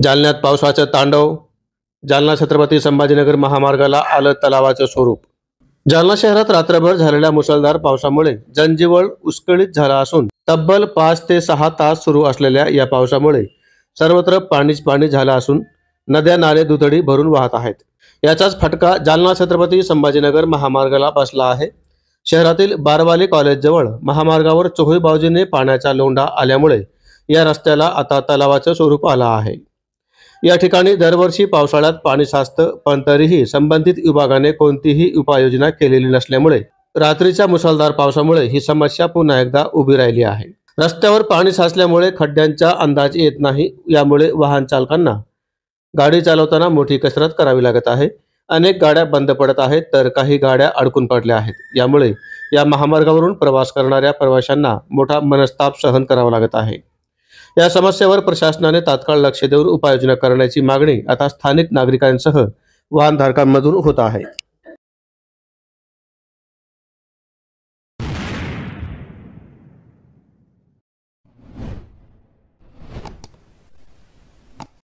जालन्यात पावसाचं तांडव. जालना छत्रपती संभाजीनगर महामार्गाला आलं तलावाचं स्वरूप. जालना शहरात रात्रभर झालेल्या मुसळधार पावसामुळे जनजीवन विस्कळीत झाला असून तब्बल 5 ते 6 तास सुरू असलेल्या या पावसामुळे सर्वत्र पाणीच पाणी झालं असून नद्या नाले दुथडी भरून वाहत आहेत. याचाच फटका जालना छत्रपती संभाजीनगर महामार्गाला बसला आहे. शहरातील बारवाली कॉलेजजवळ महामार्गावर चोहोबाजूने पाण्याचा लोंढा आल्यामुळे या रस्त्याला आता तलावाचं स्वरूप आलं आहे. या ठिकाणी दरवर्षी पावसाळ्यात पाणी साचतं, पण तरीही संबंधित विभागाने कोणतीही उपाययोजना केलेली नसल्यामुळे रात्रीच्या मुसळधार पावसामुळे ही समस्या पुन्हा एकदा उभी राहिली आहे. रस्त्यावर पाणी साचल्यामुळे खड्ड्यांचा अंदाज येत नाही. यामुळे वाहन चालकांना गाडी चालवताना मोठी कसरत करावी लागत आहे. अनेक गाड्या बंद पडत आहेत, तर काही गाड्या अडकून पडल्या आहेत. यामुळे या महामार्गावरून प्रवास करणाऱ्या प्रवाशांना मोठा मनस्ताप सहन करावा लागत आहे. या समस्येवर प्रशासनाने तात्काळ लक्ष देऊन उपाययोजना करण्याची मागणी आता स्थानिक नागरिकांसह वाहनधारकांमधून होत आहे.